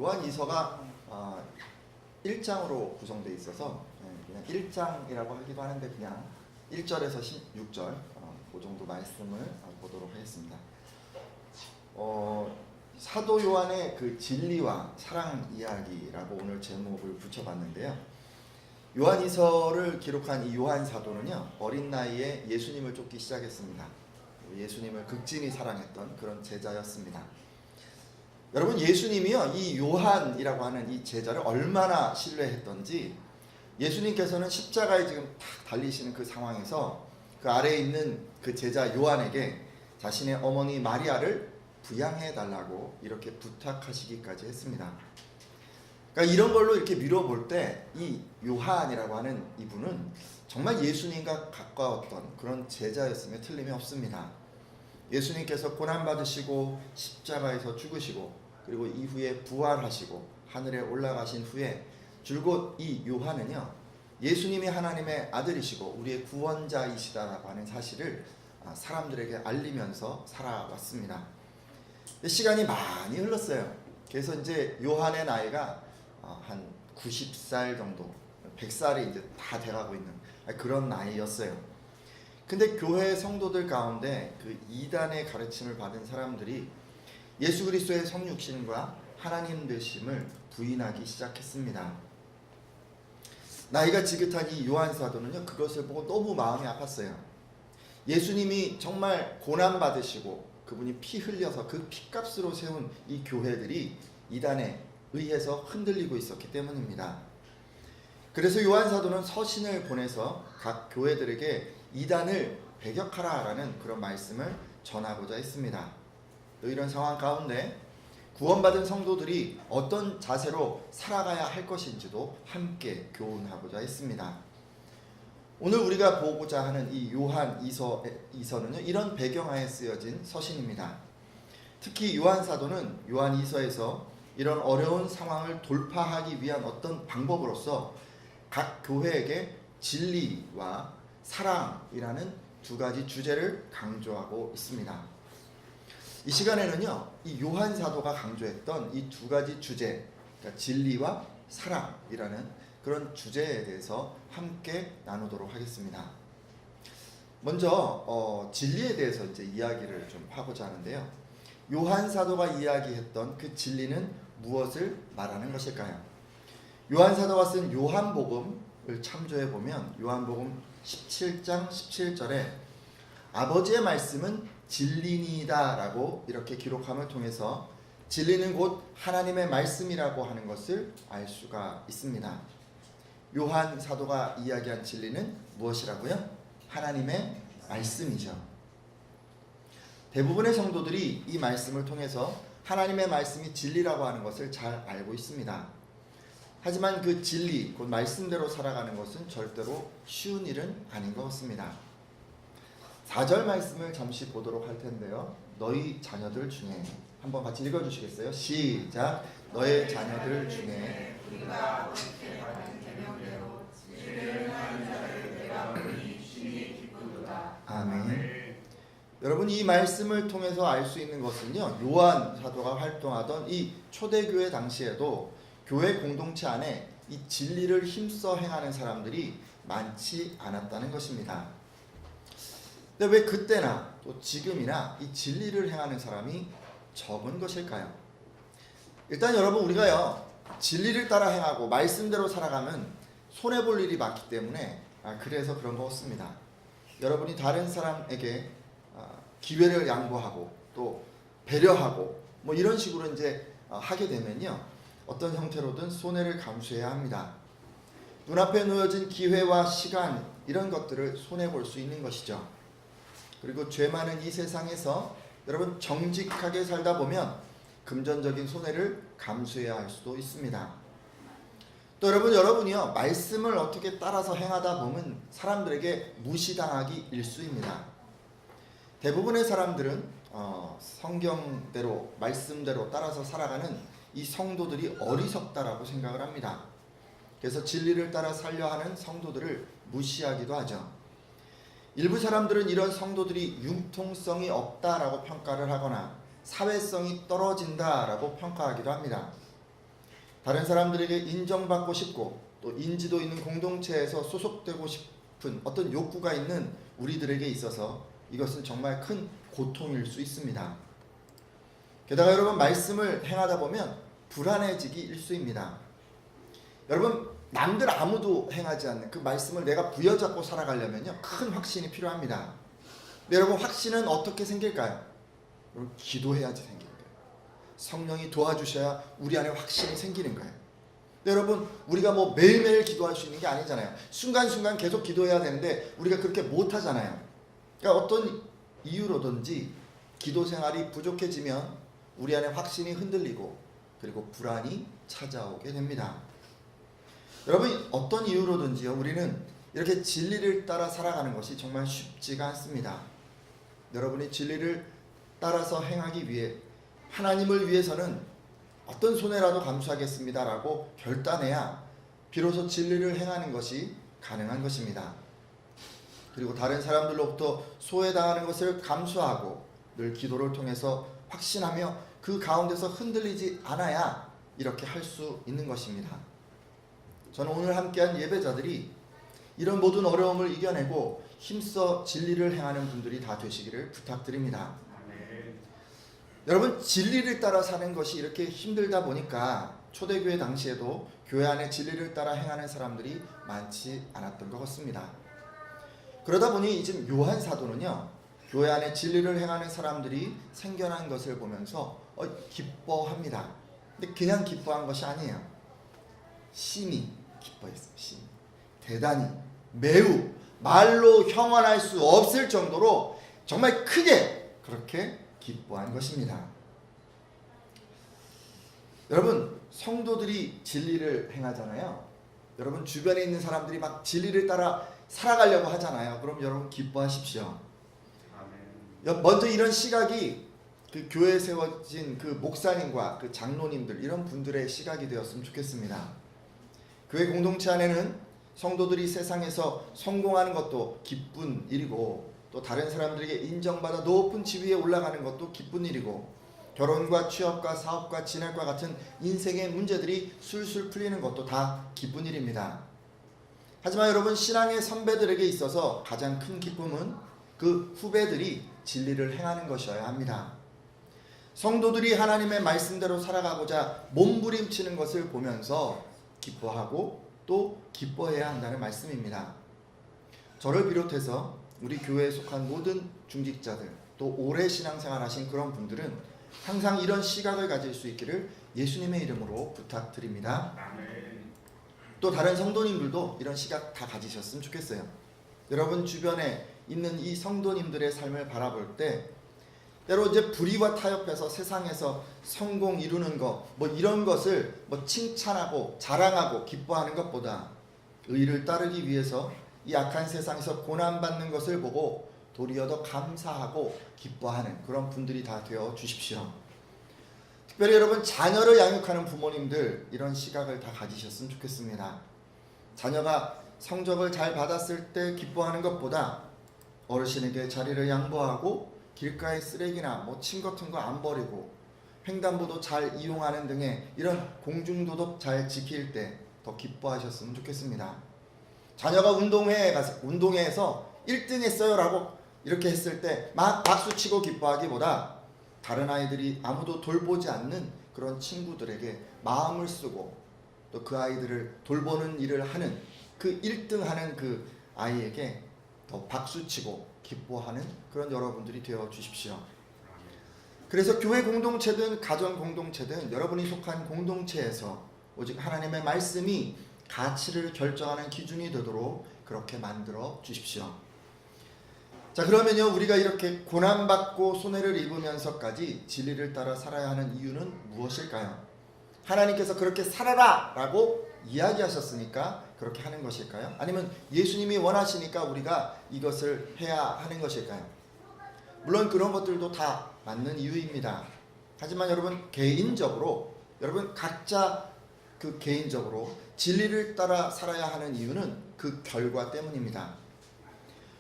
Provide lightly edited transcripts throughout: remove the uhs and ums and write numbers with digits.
요한 이서가 1장으로 구성되어 있어서 그냥 1장이라고 하기도 하는데 그냥 1절에서 16절 그 정도 말씀을 보도록 하겠습니다. 사도 요한의 그 진리와 사랑 이야기라고 오늘 제목을 붙여봤는데요. 요한이서를 기록한 이 요한 사도는요, 어린 나이에 예수님을 쫓기 시작했습니다. 예수님을 극진히 사랑했던 그런 제자였습니다. 여러분, 예수님이요, 이 요한이라고 하는 이 제자를 얼마나 신뢰했던지, 예수님께서는 십자가에 지금 탁 달리시는 그 상황에서 그 아래에 있는 그 제자 요한에게 자신의 어머니 마리아를 부양해 달라고 이렇게 부탁하시기까지 했습니다. 그러니까 이런 걸로 이렇게 미뤄볼 때 이 요한이라고 하는 이분은 정말 예수님과 가까웠던 그런 제자였음에 틀림이 없습니다. 예수님께서 고난받으시고 십자가에서 죽으시고 그리고 이후에 부활하시고 하늘에 올라가신 후에 줄곧 이 요한은요, 예수님이 하나님의 아들이시고 우리의 구원자이시다라고 하는 사실을 사람들에게 알리면서 살아왔습니다. 시간이 많이 흘렀어요. 그래서 이제 요한의 나이가 한 90살 정도, 100살이 이제 다 돼가고 있는 그런 나이였어요. 근데 교회 성도들 가운데 그 이단의 가르침을 받은 사람들이 예수 그리스도의 성육신과 하나님 되심을 부인하기 시작했습니다. 나이가 지긋한 이 요한 사도는요, 그것을 보고 너무 마음이 아팠어요. 예수님이 정말 고난 받으시고 그분이 피 흘려서 그 피값으로 세운 이 교회들이 이단에 의해서 흔들리고 있었기 때문입니다. 그래서 요한 사도는 서신을 보내서 각 교회들에게 이단을 배격하라라는 그런 말씀을 전하고자 했습니다. 또 이런 상황 가운데 구원받은 성도들이 어떤 자세로 살아가야 할 것인지도 함께 교훈하고자 했습니다. 오늘 우리가 보고자 하는 이 요한 이서는요, 이런 배경하에 쓰여진 서신입니다. 특히 요한 사도는 요한 이서에서 이런 어려운 상황을 돌파하기 위한 어떤 방법으로서 각 교회에게 진리와 사랑이라는 두 가지 주제를 강조하고 있습니다. 이 시간에는요, 이 요한 사도가 강조했던 이 두 가지 주제, 그러니까 진리와 사랑이라는 그런 주제에 대해서 함께 나누도록 하겠습니다. 먼저 진리에 대해서 이제 이야기를 좀 하고자 하는데요. 요한 사도가 이야기했던 그 진리는 무엇을 말하는 것일까요? 요한 사도가 쓴 요한복음을 참조해 보면 요한복음 17장 17절에 아버지의 말씀은 진리니이다 라고 이렇게 기록함을 통해서 진리는 곧 하나님의 말씀이라고 하는 것을 알 수가 있습니다. 요한 사도가 이야기한 진리는 무엇이라고요? 하나님의 말씀이죠. 대부분의 성도들이 이 말씀을 통해서 하나님의 말씀이 진리라고 하는 것을 잘 알고 있습니다. 하지만 그 진리, 곧 말씀대로 살아가는 것은 절대로 쉬운 일은 아닌 것 같습니다. 4절 말씀을 잠시 보도록 할 텐데요. 너희 자녀들 중에, 한번 같이 읽어주시겠어요? 시작. 너의 자녀들 중에 우리가 옳게 받은 계명대로 진리를 하는 자를 내가 보니 심히 기쁘도다. 아멘. 여러분, 이 말씀을 통해서 알 수 있는 것은요, 요한 사도가 활동하던 이 초대교회 당시에도 교회 공동체 안에 이 진리를 힘써 행하는 사람들이 많지 않았다는 것입니다. 근데 왜 그때나 또 지금이나 이 진리를 행하는 사람이 적은 것일까요? 일단 여러분, 우리가요, 진리를 따라 행하고 말씀대로 살아가면 손해볼 일이 많기 때문에 그래서 그런 것 같습니다. 여러분이 다른 사람에게 기회를 양보하고 또 배려하고 뭐 이런 식으로 이제 하게 되면요, 어떤 형태로든 손해를 감수해야 합니다. 눈앞에 놓여진 기회와 시간, 이런 것들을 손해볼 수 있는 것이죠. 그리고 죄 많은 이 세상에서 여러분 정직하게 살다 보면 금전적인 손해를 감수해야 할 수도 있습니다. 또 여러분이요, 말씀을 어떻게 따라서 행하다 보면 사람들에게 무시당하기 일쑤입니다. 대부분의 사람들은 성경대로 말씀대로 따라서 살아가는 이 성도들이 어리석다라고 생각을 합니다. 그래서 진리를 따라 살려 하는 성도들을 무시하기도 하죠. 일부 사람들은 이런 성도들이 융통성이 없다라고 평가를 하거나 사회성이 떨어진다라고 평가하기도 합니다. 다른 사람들에게 인정받고 싶고 또 인지도 있는 공동체에서 소속되고 싶은 어떤 욕구가 있는 우리들에게 있어서 이것은 정말 큰 고통일 수 있습니다. 게다가 여러분, 말씀을 행하다 보면 불안해지기 일쑤입니다. 여러분, 남들 아무도 행하지 않는 그 말씀을 내가 부여잡고 살아가려면요, 큰 확신이 필요합니다. 근데 여러분, 확신은 어떻게 생길까요? 여러분, 기도해야지 생기는 거예요. 성령이 도와주셔야 우리 안에 확신이 생기는 거예요. 근데 여러분, 우리가 뭐 매일매일 기도할 수 있는 게 아니잖아요. 순간순간 계속 기도해야 되는데 우리가 그렇게 못하잖아요. 그러니까 어떤 이유로든지 기도 생활이 부족해지면 우리 안에 확신이 흔들리고 그리고 불안이 찾아오게 됩니다. 여러분, 어떤 이유로든지요, 우리는 이렇게 진리를 따라 살아가는 것이 정말 쉽지가 않습니다. 여러분이 진리를 따라서 행하기 위해, 하나님을 위해서는 어떤 손해라도 감수하겠습니다라고 결단해야 비로소 진리를 행하는 것이 가능한 것입니다. 그리고 다른 사람들로부터 소외당하는 것을 감수하고 늘 기도를 통해서 확신하며 그 가운데서 흔들리지 않아야 이렇게 할 수 있는 것입니다. 저는 오늘 함께한 예배자들이 이런 모든 어려움을 이겨내고 힘써 진리를 행하는 분들이 다 되시기를 부탁드립니다. 여러분, 진리를 따라 사는 것이 이렇게 힘들다 보니까 초대교회 당시에도 교회 안에 진리를 따라 행하는 사람들이 많지 않았던 것 같습니다. 그러다 보니 지금 요한 사도는요, 교회 안에 진리를 행하는 사람들이 생겨난 것을 보면서 기뻐합니다. 근데 그냥 기뻐한 것이 아니에요. 심히 기뻐했어요. 심히. 대단히, 매우, 말로 형언할 수 없을 정도로 정말 크게 그렇게 기뻐한 것입니다. 여러분, 성도들이 진리를 행하잖아요. 여러분, 주변에 있는 사람들이 막 진리를 따라 살아가려고 하잖아요. 그럼 여러분 기뻐하십시오. 먼저 이런 시각이 그 교회에 세워진 그 목사님과 그 장로님들, 이런 분들의 시각이 되었으면 좋겠습니다. 교회 공동체 안에는 성도들이 세상에서 성공하는 것도 기쁜 일이고, 또 다른 사람들에게 인정받아 높은 지위에 올라가는 것도 기쁜 일이고, 결혼과 취업과 사업과 진학과 같은 인생의 문제들이 술술 풀리는 것도 다 기쁜 일입니다. 하지만 여러분, 신앙의 선배들에게 있어서 가장 큰 기쁨은 그 후배들이 진리를 행하는 것이어야 합니다. 성도들이 하나님의 말씀대로 살아가고자 몸부림치는 것을 보면서 기뻐하고 또 기뻐해야 한다는 말씀입니다. 저를 비롯해서 우리 교회에 속한 모든 중직자들, 또 오래 신앙생활 하신 그런 분들은 항상 이런 시각을 가질 수 있기를 예수님의 이름으로 부탁드립니다. 또 다른 성도님들도 이런 시각 다 가지셨으면 좋겠어요. 여러분 주변에 있는 이 성도님들의 삶을 바라볼 때 때로 이제 불의와 타협해서 세상에서 성공 이루는 것, 뭐 이런 것을 뭐 칭찬하고 자랑하고 기뻐하는 것보다 의를 따르기 위해서 이 악한 세상에서 고난받는 것을 보고 도리어 더 감사하고 기뻐하는 그런 분들이 다 되어 주십시오. 특별히 여러분, 자녀를 양육하는 부모님들, 이런 시각을 다 가지셨으면 좋겠습니다. 자녀가 성적을 잘 받았을 때 기뻐하는 것보다 어르신에게 자리를 양보하고 길가에 쓰레기나 뭐 침 같은 거 안 버리고 횡단보도 잘 이용하는 등의 이런 공중도덕 잘 지킬 때 더 기뻐하셨으면 좋겠습니다. 자녀가 운동회에서 1등 했어요라고 이렇게 했을 때 막 박수치고 기뻐하기보다 다른 아이들이 아무도 돌보지 않는 그런 친구들에게 마음을 쓰고 또 그 아이들을 돌보는 일을 하는 그 1등하는 그 아이에게 더 박수치고 기뻐하는 그런 여러분들이 되어 주십시오. 그래서 교회 공동체든 가정 공동체든 여러분이 속한 공동체에서 오직 하나님의 말씀이 가치를 결정하는 기준이 되도록 그렇게 만들어 주십시오. 자, 그러면요, 우리가 이렇게 고난받고 손해를 입으면서까지 진리를 따라 살아야 하는 이유는 무엇일까요? 하나님께서 그렇게 살아라 라고 이야기하셨으니까 그렇게 하는 것일까요? 아니면 예수님이 원하시니까 우리가 이것을 해야 하는 것일까요? 물론 그런 것들도 다 맞는 이유입니다. 하지만 여러분, 개인적으로 여러분 각자 그 개인적으로 진리를 따라 살아야 하는 이유는 그 결과 때문입니다.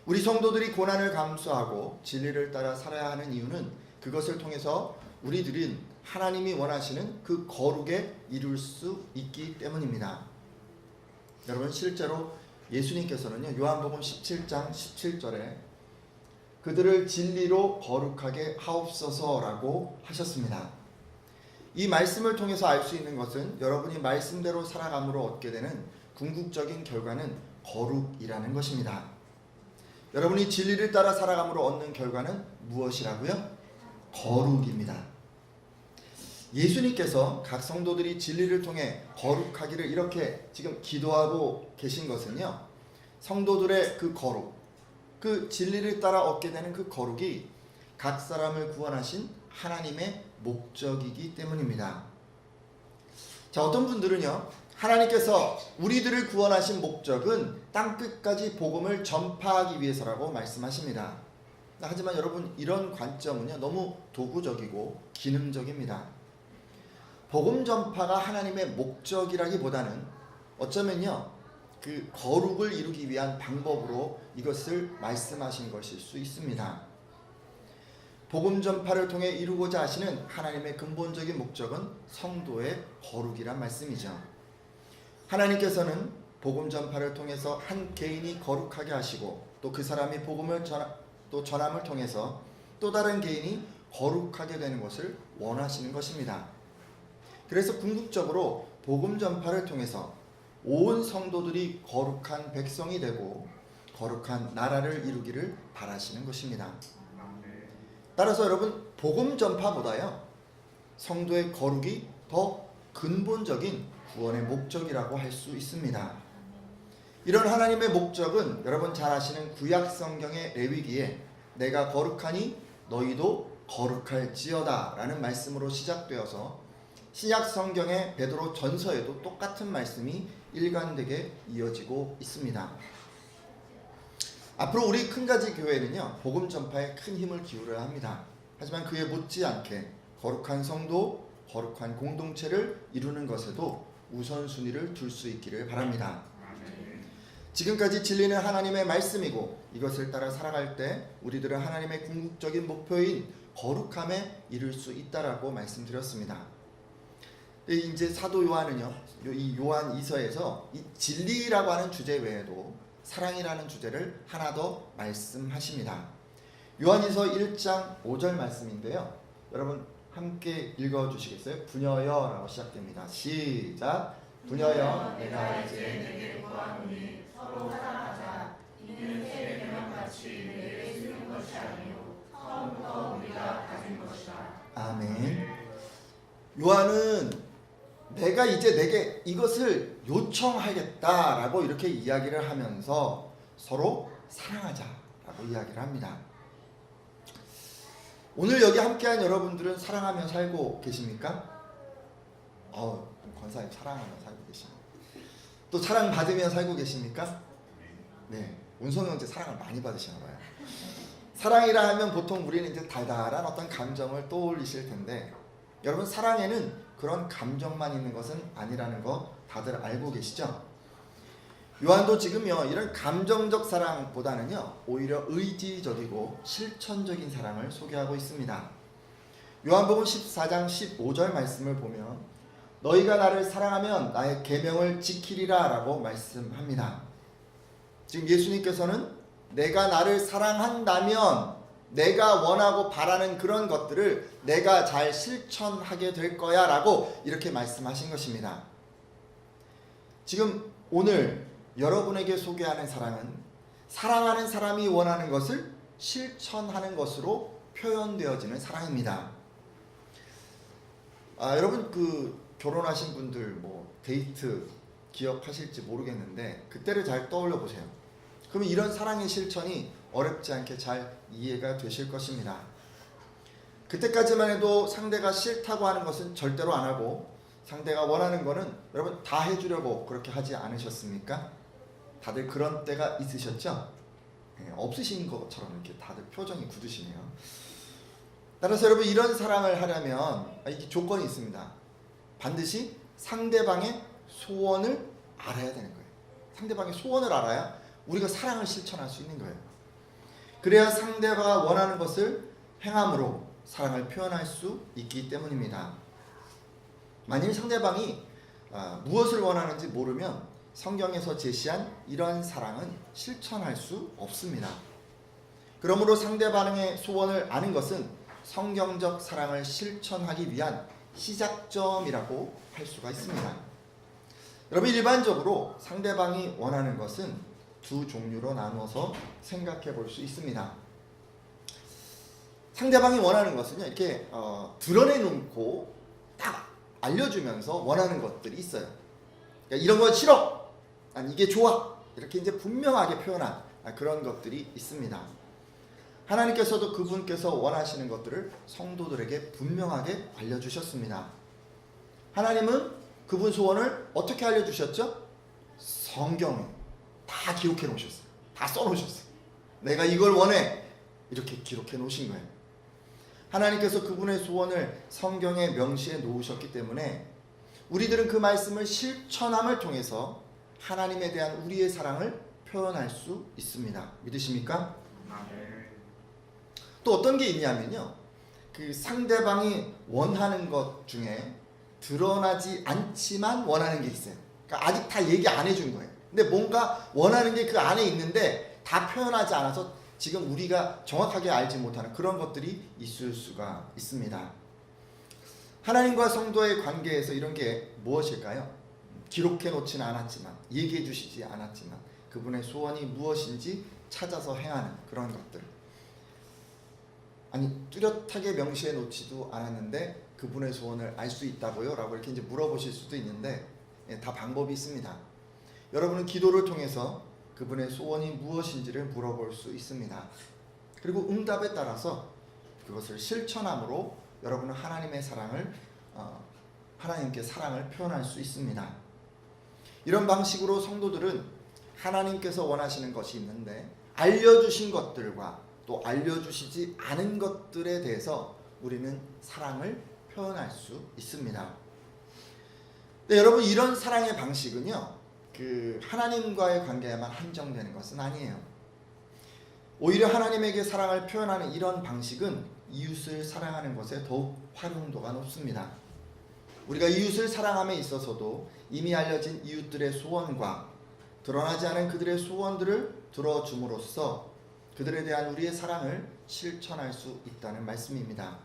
우리 성도들이 고난을 감수하고 진리를 따라 살아야 하는 이유는 그것을 통해서 우리들은 하나님이 원하시는 그 거룩에 이룰 수 있기 때문입니다. 여러분, 실제로 예수님께서는요, 요한복음 17장 17절에 그들을 진리로 거룩하게 하옵소서라고 하셨습니다. 이 말씀을 통해서 알 수 있는 것은 여러분이 말씀대로 살아감으로 얻게 되는 궁극적인 결과는 거룩이라는 것입니다. 여러분이 진리를 따라 살아감으로 얻는 결과는 무엇이라고요? 거룩입니다. 예수님께서 각 성도들이 진리를 통해 거룩하기를 이렇게 지금 기도하고 계신 것은요, 성도들의 그 거룩, 그 진리를 따라 얻게 되는 그 거룩이 각 사람을 구원하신 하나님의 목적이기 때문입니다. 자, 어떤 분들은요, 하나님께서 우리들을 구원하신 목적은 땅끝까지 복음을 전파하기 위해서라고 말씀하십니다. 하지만 여러분, 이런 관점은요, 너무 도구적이고 기능적입니다. 복음 전파가 하나님의 목적이라기보다는 어쩌면요, 그 거룩을 이루기 위한 방법으로 이것을 말씀하신 것일 수 있습니다. 복음 전파를 통해 이루고자 하시는 하나님의 근본적인 목적은 성도의 거룩이란 말씀이죠. 하나님께서는 복음 전파를 통해서 한 개인이 거룩하게 하시고 또 그 사람이 복음을 전함을 통해서 또 다른 개인이 거룩하게 되는 것을 원하시는 것입니다. 그래서 궁극적으로 복음 전파를 통해서 온 성도들이 거룩한 백성이 되고 거룩한 나라를 이루기를 바라시는 것입니다. 따라서 여러분, 복음 전파보다요, 성도의 거룩이 더 근본적인 구원의 목적이라고 할 수 있습니다. 이런 하나님의 목적은 여러분 잘 아시는 구약 성경의 레위기에 내가 거룩하니 너희도 거룩할지어다 라는 말씀으로 시작되어서 신약 성경의 베드로 전서에도 똑같은 말씀이 일관되게 이어지고 있습니다. 앞으로 우리 큰가지 교회는요, 복음 전파에 큰 힘을 기울여야 합니다. 하지만 그에 못지않게 거룩한 성도, 거룩한 공동체를 이루는 것에도 우선순위를 둘 수 있기를 바랍니다. 지금까지 진리는 하나님의 말씀이고 이것을 따라 살아갈 때 우리들은 하나님의 궁극적인 목표인 거룩함에 이룰 수 있다라고 말씀드렸습니다. 이제 사도 요한은요, 이 요한 2서에서 이 진리라고 하는 주제 외에도 사랑이라는 주제를 하나 더 말씀하십니다. 요한이서 1장 5절 말씀인데요, 여러분 함께 읽어주시겠어요? 부녀여 라고 시작됩니다. 시작. 부녀여 내가 이제 내게 구하노니 서로 사랑하자. 이는 새 계명같이 내게 주는 것이 아니요 처음부터 우리가 가진 것이다. 아멘. 요한은 내가 이제 내게 이것을 요청하겠다라고 이렇게 이야기를 하면서 서로 사랑하자라고 이야기를 합니다. 오늘 여기 함께한 여러분들은 사랑하며 살고 계십니까? 권사님 사랑하며 살고 계십니다. 또 사랑받으며 살고 계십니까? 네, 운송 형제 사랑을 많이 받으시나 봐요. 사랑이라 하면 보통 우리는 이제 달달한 어떤 감정을 떠올리실 텐데, 여러분 사랑에는 그런 감정만 있는 것은 아니라는 거 다들 알고 계시죠? 요한도 지금요, 이런 감정적 사랑보다는요, 오히려 의지적이고 실천적인 사랑을 소개하고 있습니다. 요한복음 14장 15절 말씀을 보면 너희가 나를 사랑하면 나의 계명을 지키리라 라고 말씀합니다. 지금 예수님께서는 내가 나를 사랑한다면 내가 원하고 바라는 그런 것들을 내가 잘 실천하게 될 거야 라고 이렇게 말씀하신 것입니다. 지금 오늘 여러분에게 소개하는 사랑은 사랑하는 사람이 원하는 것을 실천하는 것으로 표현되어지는 사랑입니다. 여러분 결혼하신 분들 데이트 기억하실지 모르겠는데 그때를 잘 떠올려 보세요. 그러면 이런 사랑의 실천이 어렵지 않게 잘 이해가 되실 것입니다. 그때까지만 해도 상대가 싫다고 하는 것은 절대로 안 하고 상대가 원하는 거는 여러분 다 해주려고 그렇게 하지 않으셨습니까? 다들 그런 때가 있으셨죠? 없으신 것처럼 이렇게 다들 표정이 굳으시네요. 따라서 여러분 이런 사랑을 하려면 이게 조건이 있습니다. 반드시 상대방의 소원을 알아야 되는 거예요. 상대방의 소원을 알아야 우리가 사랑을 실천할 수 있는 거예요. 그래야 상대가 원하는 것을 행함으로 사랑을 표현할 수 있기 때문입니다. 만일 상대방이 무엇을 원하는지 모르면 성경에서 제시한 이러한 사랑은 실천할 수 없습니다. 그러므로 상대방의 소원을 아는 것은 성경적 사랑을 실천하기 위한 시작점이라고 할 수가 있습니다. 여러분, 일반적으로 상대방이 원하는 것은 두 종류로 나누어서 생각해 볼 수 있습니다. 상대방이 원하는 것은요, 이렇게 드러내놓고 딱 알려주면서 원하는 것들이 있어요. 그러니까 이런 건 싫어, 아니 이게 좋아, 이렇게 이제 분명하게 표현한 그런 것들이 있습니다. 하나님께서도 그분께서 원하시는 것들을 성도들에게 분명하게 알려주셨습니다. 하나님은 그분 소원을 어떻게 알려주셨죠? 성경에 다 기록해 놓으셨어요. 다 써놓으셨어요. 내가 이걸 원해, 이렇게 기록해 놓으신 거예요. 하나님께서 그분의 소원을 성경에 명시해 놓으셨기 때문에 우리들은 그 말씀을 실천함을 통해서 하나님에 대한 우리의 사랑을 표현할 수 있습니다. 믿으십니까? 또 어떤 게 있냐면요, 그 상대방이 원하는 것 중에 드러나지 않지만 원하는 게 있어요. 그러니까 아직 다 얘기 안 해준 거예요. 근데 뭔가 원하는 게 그 안에 있는데 다 표현하지 않아서 지금 우리가 정확하게 알지 못하는 그런 것들이 있을 수가 있습니다. 하나님과 성도의 관계에서 이런 게 무엇일까요? 기록해 놓지는 않았지만, 얘기해 주시지 않았지만 그분의 소원이 무엇인지 찾아서 행하는 그런 것들. 아니, 뚜렷하게 명시해 놓지도 않았는데 그분의 소원을 알 수 있다고요? 라고 이렇게 이제 물어보실 수도 있는데, 다 방법이 있습니다. 여러분은 기도를 통해서 그분의 소원이 무엇인지를 물어볼 수 있습니다. 그리고 응답에 따라서 그것을 실천함으로 여러분은 하나님의 사랑을 하나님께 사랑을 표현할 수 있습니다. 이런 방식으로 성도들은 하나님께서 원하시는 것이 있는데 알려주신 것들과 또 알려주시지 않은 것들에 대해서 우리는 사랑을 표현할 수 있습니다. 네, 여러분, 이런 사랑의 방식은요, 그 하나님과의 관계에만 한정되는 것은 아니에요. 오히려 하나님에게 사랑을 표현하는 이런 방식은 이웃을 사랑하는 것에 더욱 활용도가 높습니다. 우리가 이웃을 사랑함에 있어서도 이미 알려진 이웃들의 소원과 드러나지 않은 그들의 소원들을 들어줌으로써 그들에 대한 우리의 사랑을 실천할 수 있다는 말씀입니다.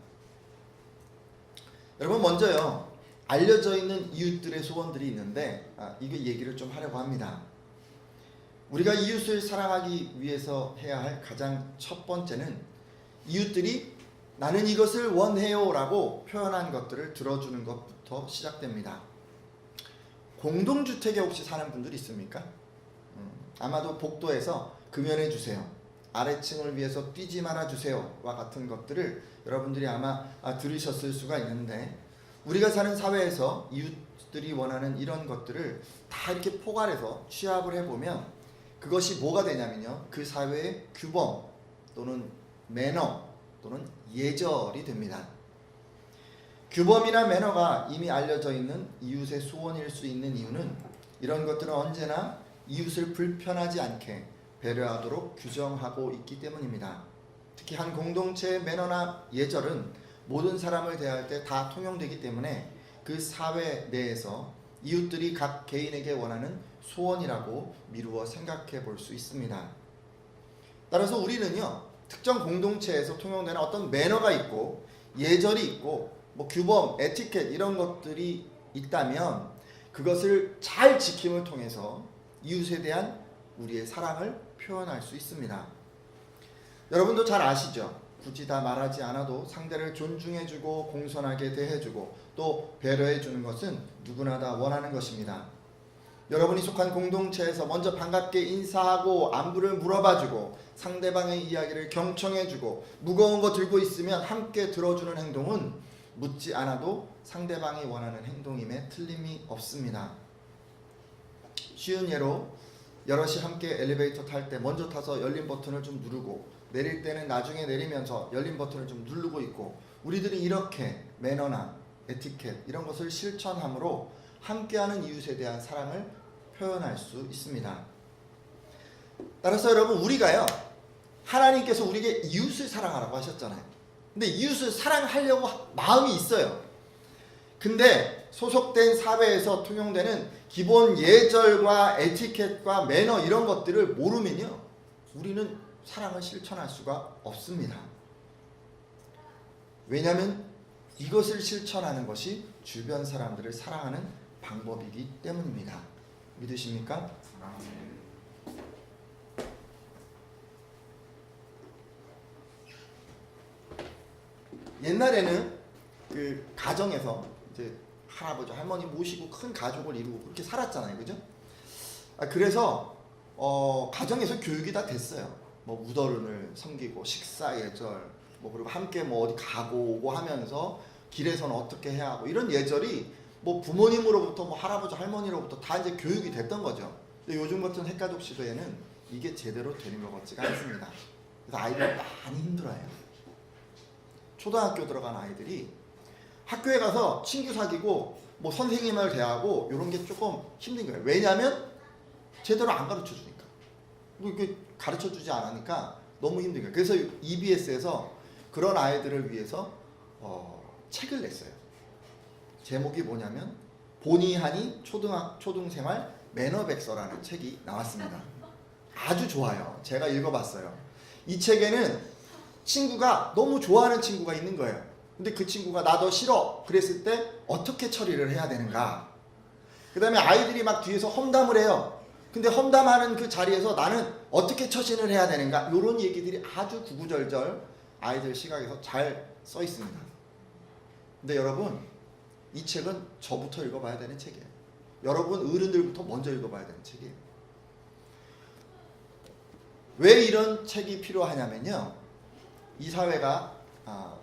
여러분, 먼저요, 알려져 있는 이웃들의 소원들이 있는데 이거 얘기를 좀 하려고 합니다. 우리가 이웃을 사랑하기 위해서 해야 할 가장 첫 번째는 이웃들이 나는 이것을 원해요 라고 표현한 것들을 들어주는 것부터 시작됩니다. 공동주택에 혹시 사는 분들 있습니까? 아마도 복도에서 금연해 주세요, 아래층을 위해서 뛰지 말아 주세요와 같은 것들을 여러분들이 아마 들으셨을 수가 있는데, 우리가 사는 사회에서 이웃들이 원하는 이런 것들을 다 이렇게 포괄해서 취합을 해보면 그것이 뭐가 되냐면요, 그 사회의 규범 또는 매너 또는 예절이 됩니다. 규범이나 매너가 이미 알려져 있는 이웃의 소원일 수 있는 이유는 이런 것들은 언제나 이웃을 불편하지 않게 배려하도록 규정하고 있기 때문입니다. 특히 한 공동체의 매너나 예절은 모든 사람을 대할 때 다 통용되기 때문에 그 사회 내에서 이웃들이 각 개인에게 원하는 소원이라고 미루어 생각해 볼 수 있습니다. 따라서 우리는요, 특정 공동체에서 통용되는 어떤 매너가 있고 예절이 있고 규범, 에티켓 이런 것들이 있다면 그것을 잘 지킴을 통해서 이웃에 대한 우리의 사랑을 표현할 수 있습니다. 여러분도 잘 아시죠? 굳이 다 말하지 않아도 상대를 존중해주고 공손하게 대해주고 또 배려해주는 것은 누구나 다 원하는 것입니다. 여러분이 속한 공동체에서 먼저 반갑게 인사하고 안부를 물어봐주고 상대방의 이야기를 경청해주고 무거운 거 들고 있으면 함께 들어주는 행동은 묻지 않아도 상대방이 원하는 행동임에 틀림이 없습니다. 쉬운 예로 여럿이 함께 엘리베이터 탈 때 먼저 타서 열린 버튼을 좀 누르고 내릴 때는 나중에 내리면서 열린 버튼을 좀 누르고 있고, 우리들이 이렇게 매너나 에티켓 이런 것을 실천함으로 함께하는 이웃에 대한 사랑을 표현할 수 있습니다. 따라서 여러분, 우리가요, 하나님께서 우리에게 이웃을 사랑하라고 하셨잖아요. 근데 이웃을 사랑하려고 마음이 있어요. 근데 소속된 사회에서 통용되는 기본 예절과 에티켓과 매너 이런 것들을 모르면요, 우리는 사랑을 실천할 수가 없습니다. 왜냐하면 이것을 실천하는 것이 주변 사람들을 사랑하는 방법이기 때문입니다. 믿으십니까? 옛날에는 그 가정에서 이제 할아버지 할머니 모시고 큰 가족을 이루고 그렇게 살았잖아요, 그죠? 그래서 가정에서 교육이 다 됐어요. 뭐 무더른을 섬기고 식사 예절, 뭐 그리고 함께 뭐 어디 가고 오고 하면서 길에서는 어떻게 해야 하고 이런 예절이 뭐 부모님으로부터 뭐 할아버지 할머니로부터 다 이제 교육이 됐던 거죠. 근데 요즘 같은 핵가족 시대에는 이게 제대로 되는 것 같지가 않습니다. 그래서 아이들이 많이 힘들어요. 초등학교 들어간 아이들이 학교에 가서 친구 사귀고 뭐 선생님을 대하고 이런 게 조금 힘든 거예요. 왜냐하면 제대로 안 가르쳐 주니까. 이렇게 가르쳐 주지 않으니까 너무 힘든 거예요. 그래서 EBS에서 그런 아이들을 위해서 책을 냈어요. 제목이 뭐냐면 보니하니 초등생활 매너백서라는 책이 나왔습니다. 아주 좋아요. 제가 읽어봤어요. 이 책에는 친구가 너무 좋아하는 친구가 있는 거예요. 근데 그 친구가 나 너 싫어 그랬을 때 어떻게 처리를 해야 되는가. 그 다음에 아이들이 막 뒤에서 험담을 해요. 근데 험담하는 그 자리에서 나는 어떻게 처신을 해야 되는가. 이런 얘기들이 아주 구구절절 아이들 시각에서 잘 써 있습니다. 근데 여러분, 이 책은 저부터 읽어봐야 되는 책이에요. 여러분 어른들부터 먼저 읽어봐야 되는 책이에요. 왜 이런 책이 필요하냐면요, 이 사회가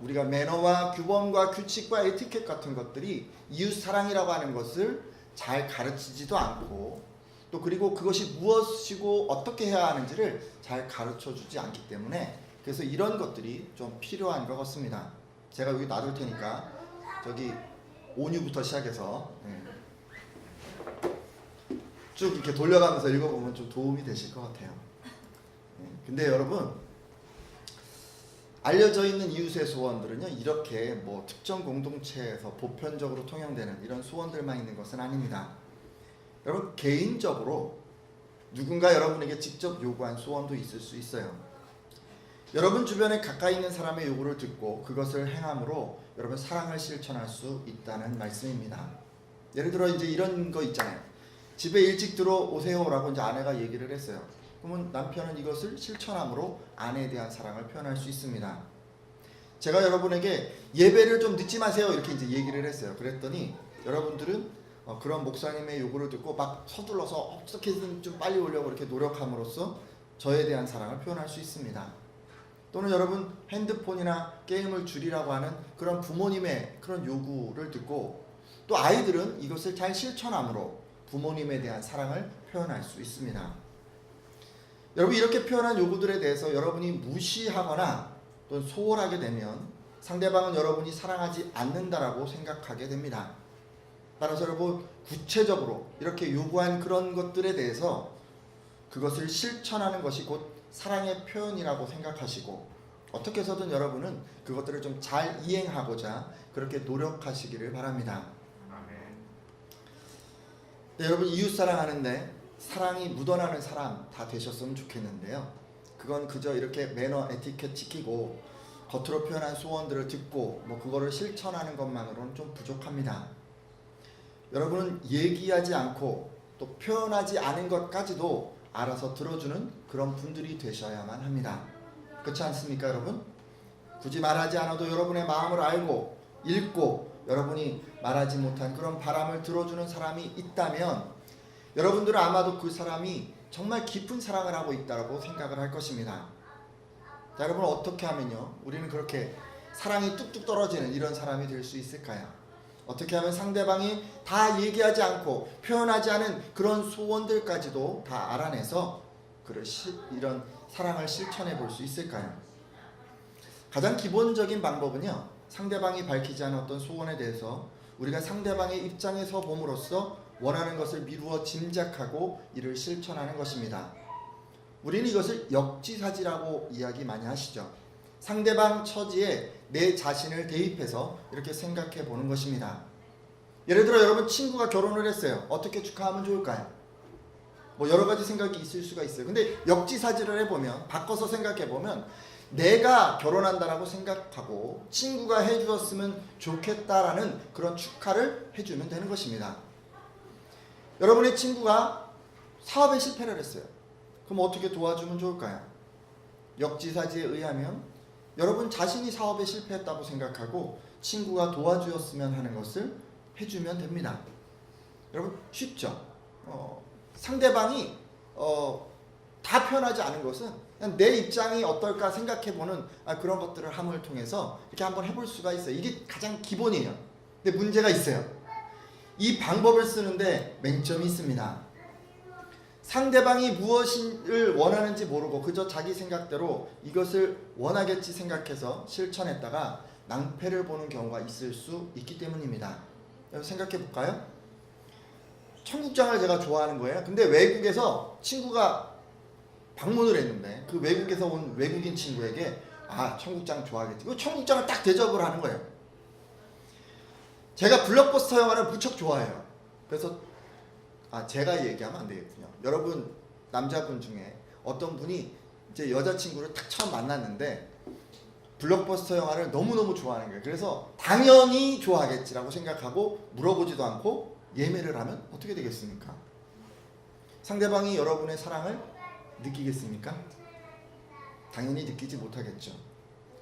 우리가 매너와 규범과 규칙과 에티켓 같은 것들이 이웃 사랑이라고 하는 것을 잘 가르치지도 않고, 또 그리고 그것이 무엇이고 어떻게 해야 하는지를 잘 가르쳐 주지 않기 때문에, 그래서 이런 것들이 좀 필요한 것 같습니다. 제가 여기 놔둘 테니까 저기 온유부터 시작해서 쭉 이렇게 돌려가면서 읽어보면 좀 도움이 되실 것 같아요. 근데 여러분, 알려져 있는 이웃의 소원들은요, 이렇게 뭐 특정 공동체에서 보편적으로 통용되는 이런 소원들만 있는 것은 아닙니다. 여러분, 개인적으로 누군가 여러분에게 직접 요구한 소원도 있을 수 있어요. 여러분 주변에 가까이 있는 사람의 요구를 듣고 그것을 행함으로 여러분 사랑을 실천할 수 있다는 말씀입니다. 예를 들어 이제 이런 거 있잖아요. 집에 일찍 들어오세요라고 이제 아내가 얘기를 했어요. 그러면 남편은 이것을 실천함으로 아내에 대한 사랑을 표현할 수 있습니다. 제가 여러분에게 예배를 좀 늦지 마세요 이렇게 이제 얘기를 했어요. 그랬더니 여러분들은 그런 목사님의 요구를 듣고 막 서둘러서 어떻게든 좀 빨리 오려고 이렇게 노력함으로써 저에 대한 사랑을 표현할 수 있습니다. 또는 여러분 핸드폰이나 게임을 줄이라고 하는 그런 부모님의 그런 요구를 듣고 또 아이들은 이것을 잘 실천함으로 부모님에 대한 사랑을 표현할 수 있습니다. 여러분, 이렇게 표현한 요구들에 대해서 여러분이 무시하거나 또 소홀하게 되면 상대방은 여러분이 사랑하지 않는다라고 생각하게 됩니다. 따라서 여러분, 구체적으로 이렇게 요구한 그런 것들에 대해서 그것을 실천하는 것이 곧 사랑의 표현이라고 생각하시고, 어떻게 해서든 여러분은 그것들을 좀 잘 이행하고자 그렇게 노력하시기를 바랍니다. 네, 여러분, 이웃 사랑하는데 사랑이 묻어나는 사람 다 되셨으면 좋겠는데요, 그건 그저 이렇게 매너 에티켓 지키고 겉으로 표현한 소원들을 듣고 뭐 그거를 실천하는 것만으로는 좀 부족합니다. 여러분은 얘기하지 않고 또 표현하지 않은 것까지도 알아서 들어주는 그런 분들이 되셔야만 합니다. 그렇지 않습니까, 여러분? 굳이 말하지 않아도 여러분의 마음을 알고 읽고 여러분이 말하지 못한 그런 바람을 들어주는 사람이 있다면 여러분들은 아마도 그 사람이 정말 깊은 사랑을 하고 있다고 생각을 할 것입니다. 자, 여러분, 어떻게 하면요 우리는 그렇게 사랑이 뚝뚝 떨어지는 이런 사람이 될 수 있을까요? 어떻게 하면 상대방이 다 얘기하지 않고 표현하지 않은 그런 소원들까지도 다 알아내서 이런 사랑을 실천해 볼 수 있을까요? 가장 기본적인 방법은요, 상대방이 밝히지 않은 어떤 소원에 대해서 우리가 상대방의 입장에 서 봄으로써 원하는 것을 미루어 짐작하고 이를 실천하는 것입니다. 우리는 이것을 역지사지라고 이야기 많이 하시죠. 상대방 처지에 내 자신을 대입해서 이렇게 생각해 보는 것입니다. 예를 들어 여러분 친구가 결혼을 했어요. 어떻게 축하하면 좋을까요? 뭐 여러 가지 생각이 있을 수가 있어요. 근데 역지사지를 해보면, 바꿔서 생각해보면, 내가 결혼한다라고 생각하고 친구가 해주었으면 좋겠다라는 그런 축하를 해주면 되는 것입니다. 여러분의 친구가 사업에 실패를 했어요. 그럼 어떻게 도와주면 좋을까요? 역지사지에 의하면 여러분 자신이 사업에 실패했다고 생각하고 친구가 도와주었으면 하는 것을 해주면 됩니다. 여러분 쉽죠? 상대방이 다 표현하지 않은 것은 그냥 내 입장이 어떨까 생각해보는 그런 것들을 함을 통해서 이렇게 한번 해볼 수가 있어요. 이게 가장 기본이에요. 근데 문제가 있어요. 이 방법을 쓰는데 맹점이 있습니다. 상대방이 무엇을 원하는지 모르고 그저 자기 생각대로 이것을 원하겠지 생각해서 실천했다가 낭패를 보는 경우가 있을 수 있기 때문입니다. 생각해 볼까요? 청국장을 제가 좋아하는 거예요. 근데 외국에서 친구가 방문을 했는데 그 외국에서 온 외국인 친구에게 청국장 좋아하겠지. 그 청국장을 딱 대접을 하는 거예요. 제가 블록버스터 영화를 무척 좋아해요. 그래서 제가 얘기하면 안 되겠군요. 여러분 남자분 중에 어떤 분이 이제 여자친구를 딱 처음 만났는데 블록버스터 영화를 너무너무 좋아하는 거예요. 그래서 당연히 좋아하겠지라고 생각하고 물어보지도 않고 예매를 하면 어떻게 되겠습니까? 상대방이 여러분의 사랑을 느끼겠습니까? 당연히 느끼지 못하겠죠.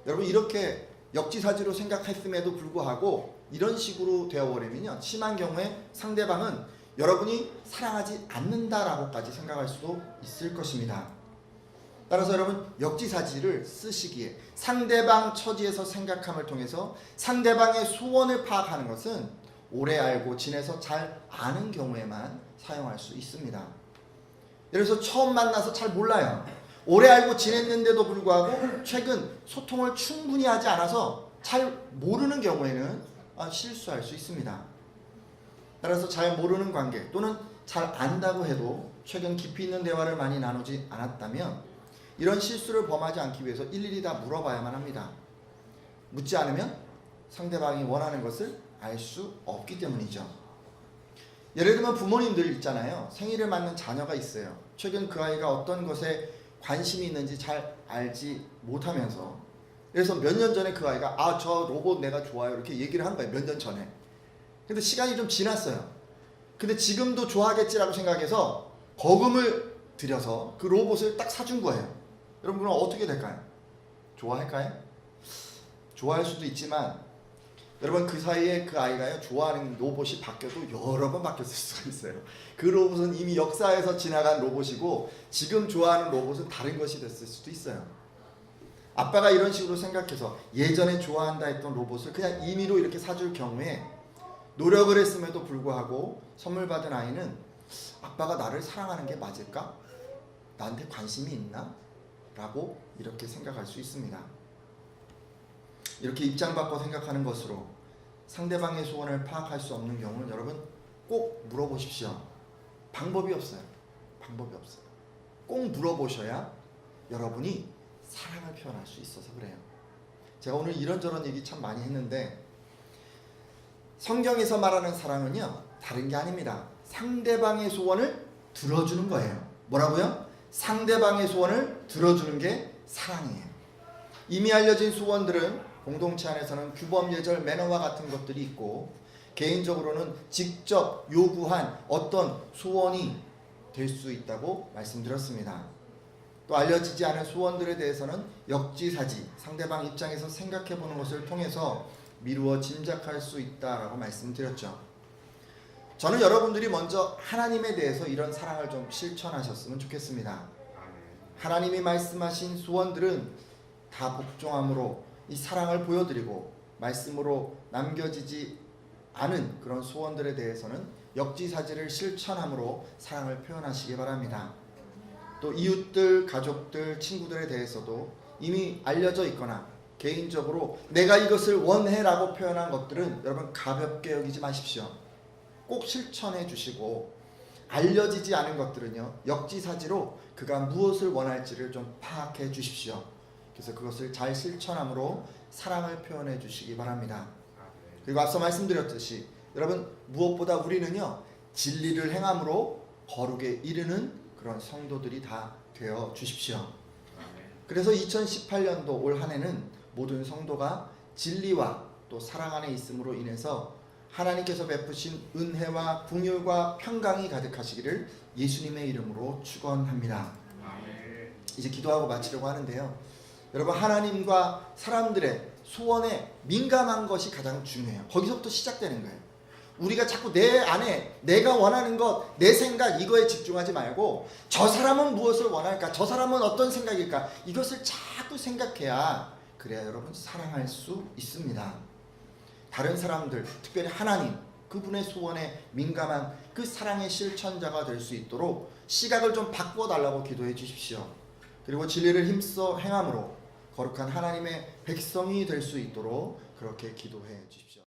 여러분 이렇게 역지사지로 생각했음에도 불구하고 이런 식으로 되어버리면요, 심한 경우에 상대방은 여러분이 사랑하지 않는다라고까지 생각할 수도 있을 것입니다. 따라서 여러분 역지사지를 쓰시기에 상대방 처지에서 생각함을 통해서 상대방의 소원을 파악하는 것은 오래 알고 지내서 잘 아는 경우에만 사용할 수 있습니다. 예를 들어서 처음 만나서 잘 몰라요. 오래 알고 지냈는데도 불구하고 최근 소통을 충분히 하지 않아서 잘 모르는 경우에는 실수할 수 있습니다. 따라서 잘 모르는 관계 또는 잘 안다고 해도 최근 깊이 있는 대화를 많이 나누지 않았다면 이런 실수를 범하지 않기 위해서 일일이 다 물어봐야만 합니다. 묻지 않으면 상대방이 원하는 것을 알 수 없기 때문이죠. 예를 들면 부모님들 있잖아요. 생일을 맞는 자녀가 있어요. 최근 그 아이가 어떤 것에 관심이 있는지 잘 알지 못하면서, 그래서 몇 년 전에 그 아이가 저 로봇 내가 좋아요 이렇게 얘기를 한 거예요. 몇 년 전에. 근데 시간이 좀 지났어요. 근데 지금도 좋아하겠지라고 생각해서 거금을 들여서 그 로봇을 딱 사준 거예요. 여러분 그럼 어떻게 될까요? 좋아할까요? 좋아할 수도 있지만 여러분 그 사이에 그 아이가요, 좋아하는 로봇이 바뀌어도 여러 번 바뀌었을 수가 있어요. 그 로봇은 이미 역사에서 지나간 로봇이고 지금 좋아하는 로봇은 다른 것이 됐을 수도 있어요. 아빠가 이런 식으로 생각해서 예전에 좋아한다 했던 로봇을 그냥 임의로 이렇게 사줄 경우에 노력을 했음에도 불구하고 선물 받은 아이는 아빠가 나를 사랑하는 게 맞을까? 나한테 관심이 있나? 라고 이렇게 생각할 수 있습니다. 이렇게 입장 바꿔 생각하는 것으로 상대방의 소원을 파악할 수 없는 경우는 여러분 꼭 물어보십시오. 방법이 없어요. 방법이 없어요. 꼭 물어보셔야 여러분이 사랑을 표현할 수 있어서 그래요. 제가 오늘 이런저런 얘기 참 많이 했는데 성경에서 말하는 사랑은요, 다른 게 아닙니다. 상대방의 소원을 들어주는 거예요. 뭐라고요? 상대방의 소원을 들어주는 게 사랑이에요. 이미 알려진 소원들은 공동체 안에서는 규범, 예절, 매너와 같은 것들이 있고 개인적으로는 직접 요구한 어떤 소원이 될 수 있다고 말씀드렸습니다. 또 알려지지 않은 소원들에 대해서는 역지사지, 상대방 입장에서 생각해보는 것을 통해서 미루어 짐작할 수 있다라고 말씀드렸죠. 저는 여러분들이 먼저 하나님에 대해서 이런 사랑을 좀 실천하셨으면 좋겠습니다. 하나님이 말씀하신 소원들은 다 복종함으로 이 사랑을 보여드리고 말씀으로 남겨지지 않은 그런 소원들에 대해서는 역지사지를 실천함으로 사랑을 표현하시기 바랍니다. 또 이웃들, 가족들, 친구들에 대해서도 이미 알려져 있거나 개인적으로 내가 이것을 원해라고 표현한 것들은 여러분 가볍게 여기지 마십시오. 꼭 실천해 주시고 알려지지 않은 것들은요, 역지사지로 그가 무엇을 원할지를 좀 파악해 주십시오. 그래서 그것을 잘 실천함으로 사랑을 표현해 주시기 바랍니다. 그리고 앞서 말씀드렸듯이 여러분 무엇보다 우리는요 진리를 행함으로 거룩에 이르는 그런 성도들이 다 되어 주십시오. 그래서 2018년도 올 한 해는 모든 성도가 진리와 또 사랑 안에 있음으로 인해서 하나님께서 베푸신 은혜와 긍휼과 평강이 가득하시기를 예수님의 이름으로 축원합니다. 이제 기도하고 마치려고 하는데요. 여러분 하나님과 사람들의 소원에 민감한 것이 가장 중요해요. 거기서부터 시작되는 거예요. 우리가 자꾸 내 안에 내가 원하는 것, 내 생각 이거에 집중하지 말고 저 사람은 무엇을 원할까? 저 사람은 어떤 생각일까? 이것을 자꾸 생각해야 그래야 여러분 사랑할 수 있습니다. 다른 사람들, 특별히 하나님, 그분의 소원에 민감한 그 사랑의 실천자가 될 수 있도록 시각을 좀 바꾸어 달라고 기도해 주십시오. 그리고 진리를 힘써 행함으로 거룩한 하나님의 백성이 될 수 있도록 그렇게 기도해 주십시오.